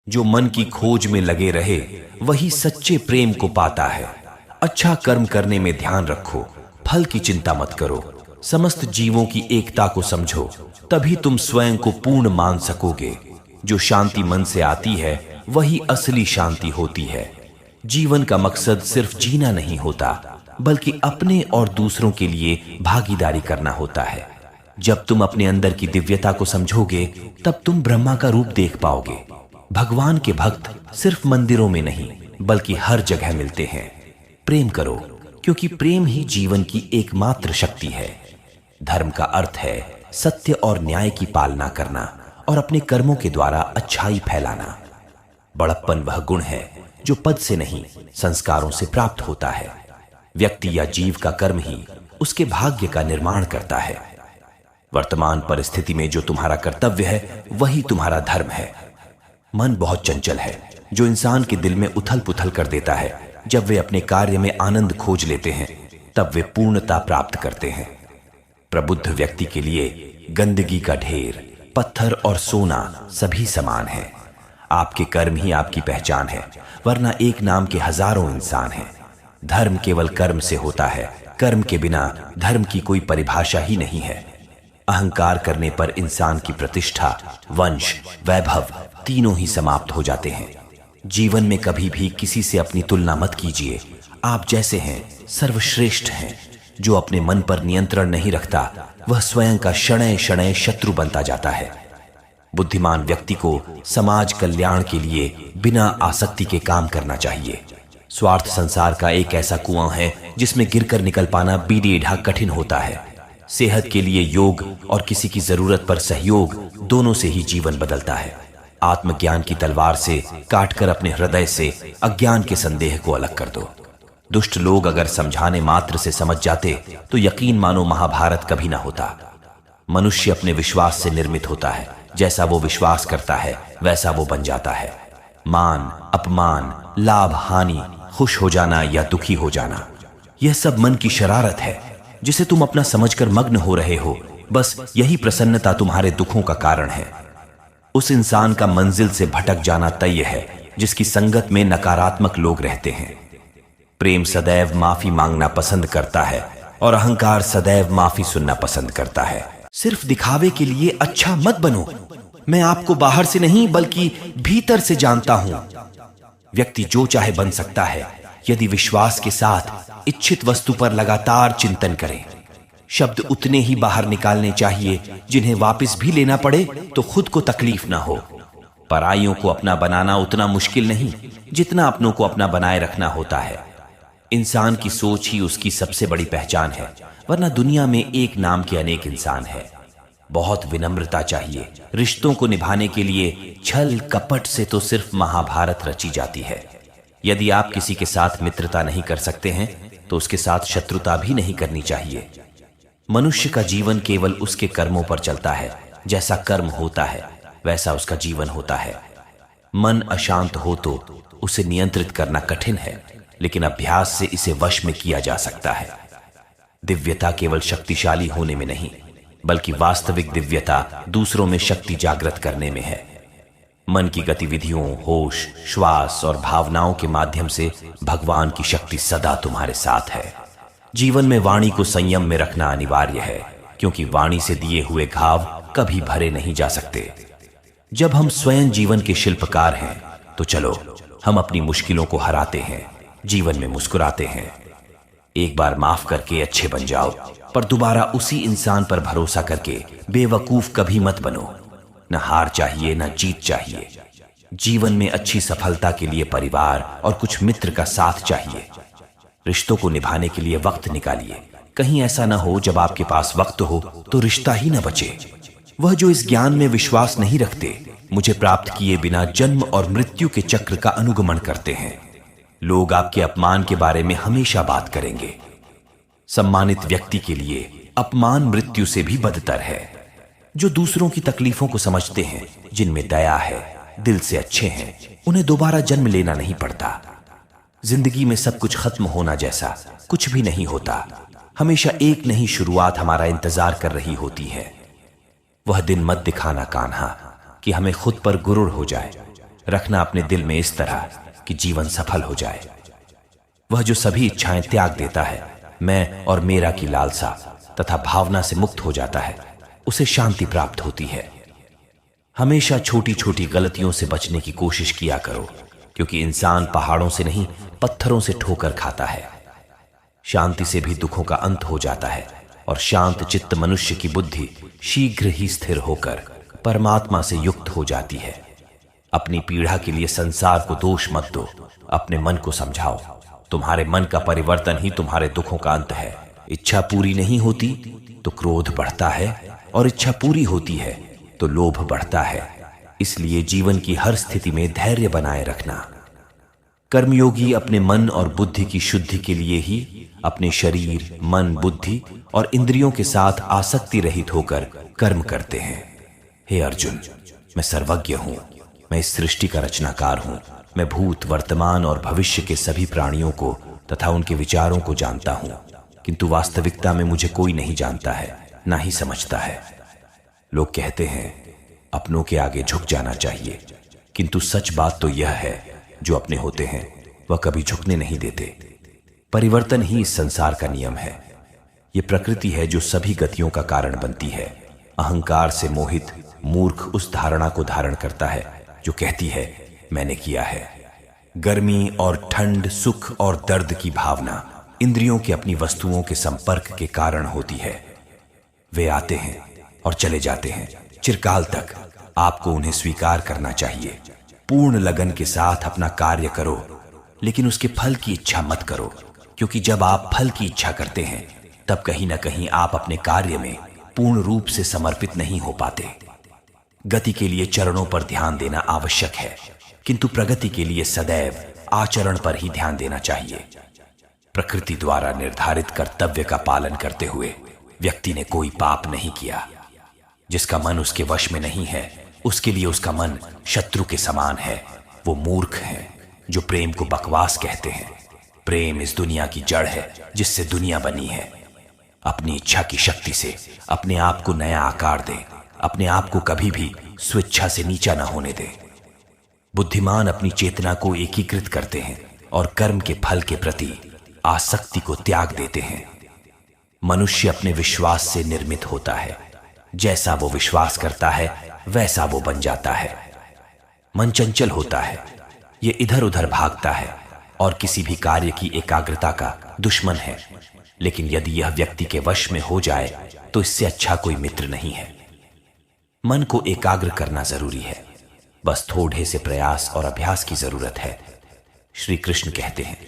जो मन की खोज में लगे रहे वही सच्चे प्रेम को पाता है। अच्छा कर्म करने में ध्यान रखो, फल की चिंता मत करो। समस्त जीवों की एकता को समझो, तभी तुम स्वयं को पूर्ण मान सकोगे। जो शांति मन से आती है वही असली शांति होती है। जीवन का मकसद सिर्फ जीना नहीं होता, बल्कि अपने और दूसरों के लिए भागीदारी करना होता है। जब तुम अपने अंदर की दिव्यता को समझोगे, तब तुम ब्रह्मा का रूप देख पाओगे। भगवान के भक्त सिर्फ मंदिरों में नहीं, बल्कि हर जगह मिलते हैं। प्रेम करो, क्योंकि प्रेम ही जीवन की एकमात्र शक्ति है। धर्म का अर्थ है सत्य और न्याय की पालना करना और अपने कर्मों के द्वारा अच्छाई फैलाना। बड़प्पन वह गुण है जो पद से नहीं, संस्कारों से प्राप्त होता है। व्यक्ति या जीव का कर्म ही उसके भाग्य का निर्माण करता है। वर्तमान परिस्थिति में जो तुम्हारा कर्तव्य है वही तुम्हारा धर्म है। मन बहुत चंचल है, जो इंसान के दिल में उथल पुथल कर देता है। जब वे अपने कार्य में आनंद खोज लेते हैं, तब वे पूर्णता प्राप्त करते हैं। प्रबुद्ध व्यक्ति के लिए गंदगी का ढेर, पत्थर और सोना सभी समान है। आपके कर्म ही आपकी पहचान है, वरना एक नाम के हजारों इंसान हैं। धर्म केवल कर्म से होता है, कर्म के बिना धर्म की कोई परिभाषा ही नहीं है। अहंकार करने पर इंसान की प्रतिष्ठा, वंश, वैभव तीनों ही समाप्त हो जाते हैं। जीवन में कभी भी किसी से अपनी तुलना मत कीजिए। आप जैसे हैं सर्वश्रेष्ठ हैं। जो अपने मन पर नियंत्रण नहीं रखता, वह स्वयं का शणै शणै शत्रु बनता जाता है। बुद्धिमान व्यक्ति को समाज कल्याण के लिए बिना आसक्ति के काम करना चाहिए। स्वार्थ संसार का एक ऐसा कुआं है जिसमें गिरकर निकल पाना बीढ़ा कठिन होता है। सेहत के लिए योग और किसी की जरूरत पर सहयोग, दोनों से ही जीवन बदलता है। आत्मज्ञान की तलवार से काटकर अपने हृदय से अज्ञान के संदेह को अलग कर दो। दुष्ट लोग अगर समझाने मात्र से समझ जाते तो यकीन मानो महाभारत कभी ना होता। मनुष्य अपने विश्वास से निर्मित होता है। जैसा वो विश्वास करता है वैसा वो बन जाता है। मान, अपमान, लाभ, हानि, खुश हो जाना या दुखी हो जाना, यह सब मन की शरारत है जिसे तुम अपना समझकर मग्न हो रहे हो। बस यही प्रसन्नता तुम्हारे दुखों का कारण है। उस इंसान का मंजिल से भटक जाना तय है जिसकी संगत में नकारात्मक लोग रहते हैं। प्रेम सदैव माफी मांगना पसंद करता है और अहंकार सदैव माफी सुनना पसंद करता है। सिर्फ दिखावे के लिए अच्छा मत बनो। मैं आपको बाहर से नहीं बल्कि भीतर से जानता हूं। व्यक्ति जो चाहे बन सकता है यदि विश्वास के साथ इच्छित वस्तु पर लगातार चिंतन करे। शब्द उतने ही बाहर निकालने चाहिए जिन्हें वापस भी लेना पड़े तो खुद को तकलीफ ना हो। पराइयों को अपना बनाना उतना मुश्किल नहीं जितना अपनों को अपना बनाए रखना होता है। इंसान की सोच ही उसकी सबसे बड़ी पहचान है, वरना दुनिया में एक नाम के अनेक इंसान है। बहुत विनम्रता चाहिए। रिश्तों को निभाने के लिए छल कपट से तो सिर्फ महाभारत रची जाती है। यदि आप किसी के साथ मित्रता नहीं कर सकते हैं तो उसके साथ शत्रुता भी नहीं करनी चाहिए। मनुष्य का जीवन केवल उसके कर्मों पर चलता है। जैसा कर्म होता है वैसा उसका जीवन होता है। मन अशांत हो तो उसे नियंत्रित करना कठिन है, लेकिन अभ्यास से इसे वश में किया जा सकता है। दिव्यता केवल शक्तिशाली होने में नहीं, बल्कि वास्तविक दिव्यता दूसरों में शक्ति जागृत करने में है। मन की गतिविधियों, होश, श्वास और भावनाओं के माध्यम से भगवान की शक्ति सदा तुम्हारे साथ है। जीवन में वाणी को संयम में रखना अनिवार्य है, क्योंकि वाणी से दिए हुए घाव कभी भरे नहीं जा सकते। जब हम स्वयं जीवन के शिल्पकार हैं तो चलो हम अपनी मुश्किलों को हराते हैं, जीवन में मुस्कुराते हैं। एक बार माफ करके अच्छे बन जाओ, पर दोबारा उसी इंसान पर भरोसा करके बेवकूफ कभी मत बनो। न हार चाहिए न जीत चाहिए। जीवन में अच्छी सफलता के लिए परिवार और कुछ मित्र का साथ चाहिए। रिश्तों को निभाने के लिए वक्त निकालिए। कहीं ऐसा न हो जब आपके पास वक्त हो तो रिश्ता ही न बचे। वह जो इस ज्ञान में विश्वास नहीं रखते, मुझे प्राप्त किए बिना जन्म और मृत्यु के चक्र का अनुगमन करते हैं। लोग आपके अपमान के बारे में हमेशा बात करेंगे। सम्मानित व्यक्ति के लिए अपमान मृत्यु से भी बदतर है। जो दूसरों की तकलीफों को समझते हैं, जिनमें दया है, दिल से अच्छे हैं, उन्हें दोबारा जन्म लेना नहीं पड़ता। जिंदगी में सब कुछ खत्म होना जैसा कुछ भी नहीं होता। हमेशा एक नई शुरुआत हमारा इंतजार कर रही होती है। वह दिन मत दिखाना कान्हा कि हमें खुद पर गुरूर हो जाए। रखना अपने दिल में इस तरह कि जीवन सफल हो जाए। वह जो सभी इच्छाएं त्याग देता है, मैं और मेरा की लालसा तथा भावना से मुक्त हो जाता है, उसे शांति प्राप्त होती है। हमेशा छोटी छोटी गलतियों से बचने की कोशिश किया करो, क्योंकि इंसान पहाड़ों से नहीं पत्थरों से ठोकर खाता है। शांति से भी दुखों का अंत हो जाता है और शांत चित्त मनुष्य की बुद्धि शीघ्र ही स्थिर होकर परमात्मा से युक्त हो जाती है। अपनी पीड़ा के लिए संसार को दोष मत दो, अपने मन को समझाओ। तुम्हारे मन का परिवर्तन ही तुम्हारे दुखों का अंत है। इच्छा पूरी नहीं होती तो क्रोध बढ़ता है, और इच्छा पूरी होती है तो लोभ बढ़ता है। इसलिए जीवन की हर स्थिति में धैर्य बनाए रखना। कर्मयोगी अपने मन और बुद्धि की शुद्धि के लिए ही अपने शरीर, मन, बुद्धि और इंद्रियों के साथ आसक्ति रहित होकर कर्म करते हैं। हे अर्जुन, मैं सर्वज्ञ हूं, मैं इस सृष्टि का रचनाकार हूं। मैं भूत, वर्तमान और भविष्य के सभी प्राणियों को तथा उनके विचारों को जानता हूं, किंतु वास्तविकता में मुझे कोई नहीं जानता है, ना ही समझता है। लोग कहते हैं अपनों के आगे झुक जाना चाहिए, किंतु सच बात तो यह है जो अपने होते हैं वह कभी झुकने नहीं देते। परिवर्तन ही इस संसार का नियम है। ये प्रकृति है जो सभी गतियों का कारण बनती है। अहंकार से मोहित मूर्ख उस धारणा को धारण करता है जो कहती है मैंने किया है। गर्मी और ठंड, सुख और दर्द की भावना इंद्रियों की अपनी वस्तुओं के संपर्क के कारण होती है। वे आते हैं और चले जाते हैं चिरकाल तक। आपको उन्हें स्वीकार करना चाहिए। पूर्ण लगन के साथ अपना कार्य करो, लेकिन उसके फल की इच्छा मत करो, क्योंकि जब आप फल की इच्छा करते हैं तब कहीं ना कहीं आप अपने कार्य में पूर्ण रूप से समर्पित नहीं हो पाते। गति के लिए चरणों पर ध्यान देना आवश्यक है, किंतु प्रगति के लिए सदैव आचरण पर ही ध्यान देना चाहिए। प्रकृति द्वारा निर्धारित कर्तव्य का पालन करते हुए व्यक्ति ने कोई पाप नहीं किया। जिसका मन उसके वश में नहीं है, उसके लिए उसका मन शत्रु के समान है। वो मूर्ख है जो प्रेम को बकवास कहते हैं। प्रेम इस दुनिया की जड़ है जिससे दुनिया बनी है। अपनी इच्छा की शक्ति से अपने आप को नया आकार दे। अपने आप को कभी भी स्वेच्छा से नीचा न होने दे। बुद्धिमान अपनी चेतना को एकीकृत करते हैं और कर्म के फल के प्रति आसक्ति को त्याग देते हैं। मनुष्य अपने विश्वास से निर्मित होता है। जैसा वो विश्वास करता है वैसा वो बन जाता है। मन चंचल होता है, ये इधर उधर भागता है और किसी भी कार्य की एकाग्रता का दुश्मन है। लेकिन यदि यह व्यक्ति के वश में हो जाए तो इससे अच्छा कोई मित्र नहीं है। मन को एकाग्र करना जरूरी है, बस थोड़े से प्रयास और अभ्यास की जरूरत है। श्री कृष्ण कहते हैं,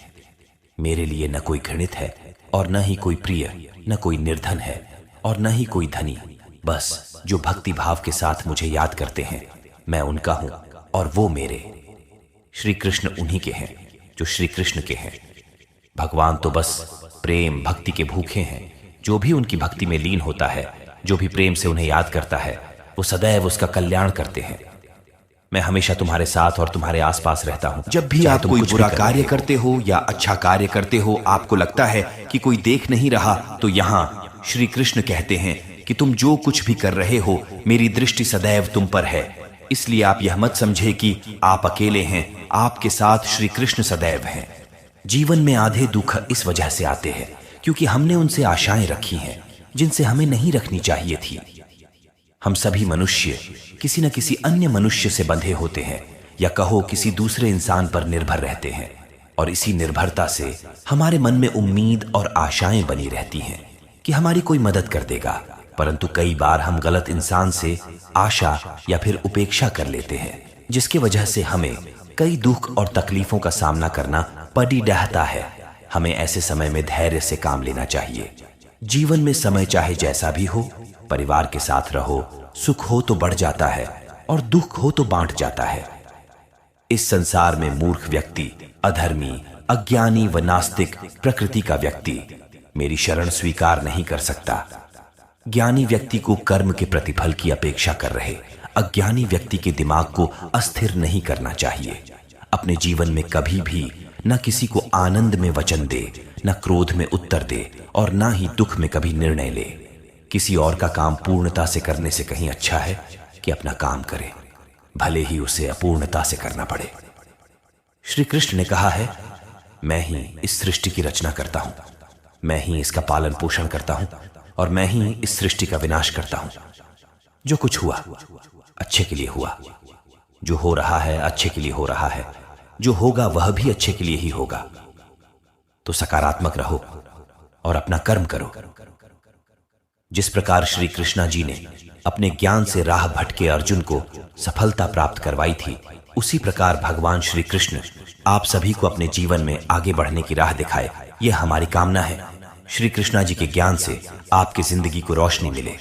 मेरे लिए न कोई घृणित है और न ही कोई प्रिय, न कोई निर्धन है और न ही कोई धनी। बस जो भक्ति भाव के साथ मुझे याद करते हैं, मैं उनका हूं और वो मेरे। श्री कृष्ण उन्हीं के हैं जो श्री कृष्ण के हैं। भगवान तो बस प्रेम भक्ति के भूखे हैं। जो भी उनकी भक्ति में लीन होता है, जो भी प्रेम से उन्हें याद करता है, वो सदैव उसका कल्याण करते हैं। मैं हमेशा तुम्हारे साथ और तुम्हारे आसपास रहता हूं। जब भी आप कोई बुरा कार्य करते हो या अच्छा कार्य करते हो, आपको लगता है कि कोई देख नहीं रहा, तो यहाँ श्री कृष्ण कहते हैं कि तुम जो कुछ भी कर रहे हो, मेरी दृष्टि सदैव तुम पर है। इसलिए आप यह मत समझे कि आप अकेले हैं, आपके साथ श्री कृष्ण सदैव हैं। जीवन में आधे दुख इस वजह से आते हैं क्योंकि हमने उनसे आशाएं रखी हैं जिनसे हमें नहीं रखनी चाहिए थी। हम सभी मनुष्य किसी न किसी अन्य मनुष्य से बंधे होते हैं, या कहो किसी दूसरे इंसान पर निर्भर रहते हैं, और इसी निर्भरता से हमारे मन में उम्मीद और आशाएं बनी रहती हैं कि हमारी कोई मदद कर देगा। परंतु कई बार हम गलत इंसान से आशा या फिर उपेक्षा कर लेते हैं, जिसकी वजह से हमें कई दुख और तकलीफों का सामना करना पड़ी रहता है। हमें ऐसे समय में धैर्य से काम लेना चाहिए। जीवन में समय चाहे जैसा भी हो, परिवार के साथ रहो। सुख हो तो बढ़ जाता है और दुख हो तो बांट जाता है। इस संसार में मूर्ख व्यक्ति, अधर्मी, अज्ञानी व नास्तिक प्रकृति का व्यक्ति मेरी शरण स्वीकार नहीं कर सकता। ज्ञानी व्यक्ति को कर्म के प्रतिफल की अपेक्षा कर रहे अज्ञानी व्यक्ति के दिमाग को अस्थिर नहीं करना चाहिए। अपने जीवन में कभी भी न किसी को आनंद में वचन दे, न क्रोध में उत्तर दे और न ही दुख में कभी निर्णय ले। किसी और का काम पूर्णता से करने से कहीं अच्छा है कि अपना काम करे। भले ही उसे अपूर्णता से करना पड़े। श्री कृष्ण ने कहा है, मैं ही इस सृष्टि की रचना करता हूं, मैं ही इसका पालन पोषण करता हूं और मैं ही इस सृष्टि का विनाश करता हूं। जो कुछ हुआ अच्छे के लिए हुआ, जो हो रहा है अच्छे के लिए हो रहा है, जो होगा वह भी अच्छे के लिए ही होगा। तो सकारात्मक रहो और अपना कर्म करो। जिस प्रकार श्री कृष्णा जी ने अपने ज्ञान से राह भटके अर्जुन को सफलता प्राप्त करवाई थी, उसी प्रकार भगवान श्री कृष्ण आप सभी को अपने जीवन में आगे बढ़ने की राह दिखाए, यह हमारी कामना है। श्री कृष्णा जी के ज्ञान से आपकी जिंदगी को रोशनी मिले।